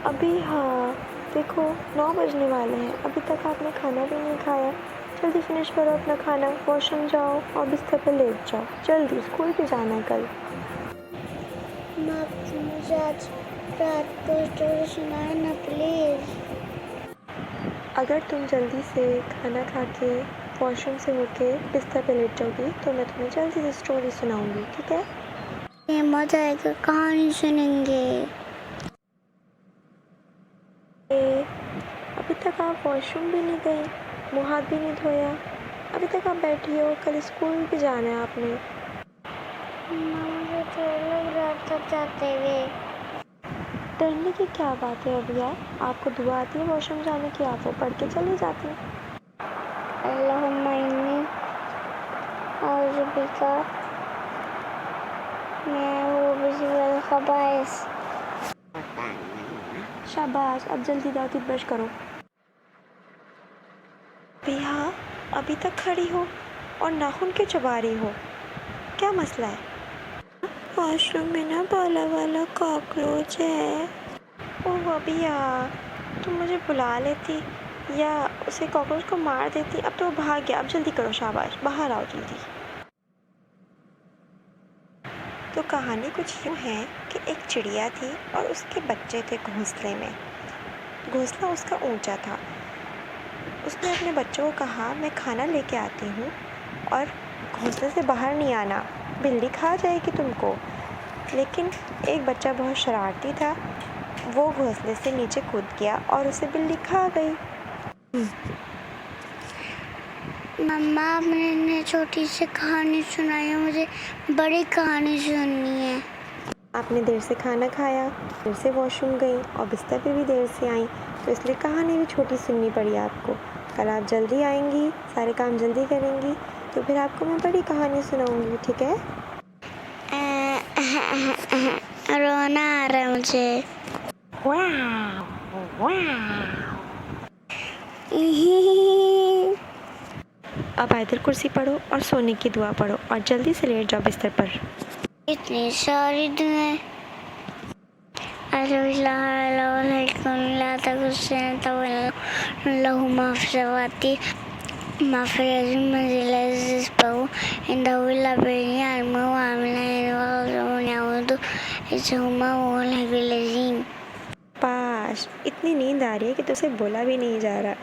अभी हाँ, देखो 9 बजने वाले हैं, अभी तक आपने खाना भी नहीं खाया। जल्दी फिनिश करो अपना खाना, वॉशरूम जाओ और बिस्तर पर लेट जाओ। जल्दी, स्कूल भी जाना है कल। माँ मुझे आज रात को स्टोरी सुनाए ना प्लीज़। अगर तुम जल्दी से खाना खा के वॉशरूम से होके बिस्तर पे लेट जाओगी तो मैं तुम्हें जल्दी से स्टोरी सुनाऊंगी, ठीक है? ये मजा आएगा, कहानी सुनेंगे। अभी तक आप वॉशरूम भी नहीं गई, मुँह हाथ भी नहीं धोया, अभी तक आप बैठी हो। कल स्कूल भी जाना है आपने। मुझे तो लग रहा था जाते हुए। डरने की क्या बात है अभी यार, आपको दुआ आती है वॉशरूम जाने की, आप वो पढ़ के चली जाती। अल्लाहुम्मा इन्नी औज़ु बिका मैं बिस्मिल खबाइस। शाबाश, अब जल्दी जाओ, ब्रश करो। भैया अभी तक खड़ी हो और नाखून क्यों चबा रही हो? क्या मसला है? वॉशरूम में ना बाला वाला कॉकरोच है। ओह भैया, तुम मुझे बुला लेती या उसे कॉकरोच को मार देती। अब तो वो भाग गया, अब जल्दी करो, शाबाश, बाहर आओ जल्दी। तो कहानी कुछ यूँ है कि एक चिड़िया थी और उसके बच्चे थे घोंसले में। घोंसला उसका ऊंचा था। उसने अपने बच्चों को कहा, मैं खाना लेके आती हूँ और घोंसले से बाहर नहीं आना, बिल्ली खा जाएगी तुमको। लेकिन एक बच्चा बहुत शरारती था, वो घोंसले से नीचे कूद गया और उसे बिल्ली खा गई। मम्मा आपने छोटी सी कहानी सुनाई है, मुझे बड़ी कहानी सुननी है। आपने देर से खाना खाया, देर से वॉशरूम गई और बिस्तर पे भी देर से आई, तो इसलिए कहानी भी छोटी सुननी पड़ी आपको। कल आप जल्दी आएंगी, सारे काम जल्दी करेंगी, तो फिर आपको मैं बड़ी कहानी सुनाऊंगी, ठीक है? रोना आ रहा है मुझे। अब आयतर कुर्सी पढ़ो और सोने की दुआ पढ़ो और जल्दी से लेट जाओ बिस्तर पर। इतनी सारी दुआएं। पाश, इतनी नींद आ रही है कि तुझसे बोला भी नहीं जा रहा।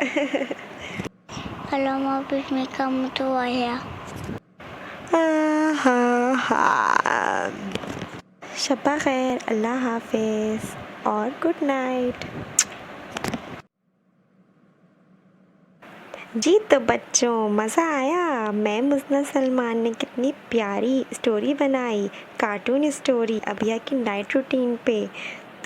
शब्बा खैर, अल्लाह हाफिज़ और गुड नाइट। जी तो बच्चों, मज़ा आया? मैं मुज़ना सलमान ने कितनी प्यारी स्टोरी बनाई, कार्टून स्टोरी अभिया की नाइट रूटीन पे।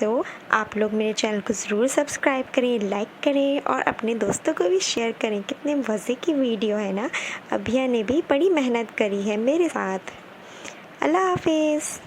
तो आप लोग मेरे चैनल को ज़रूर सब्सक्राइब करें, लाइक करें और अपने दोस्तों को भी शेयर करें। कितने मज़े की वीडियो है ना। अभिया ने भी बड़ी मेहनत करी है मेरे साथ। अल्लाह हाफिज़।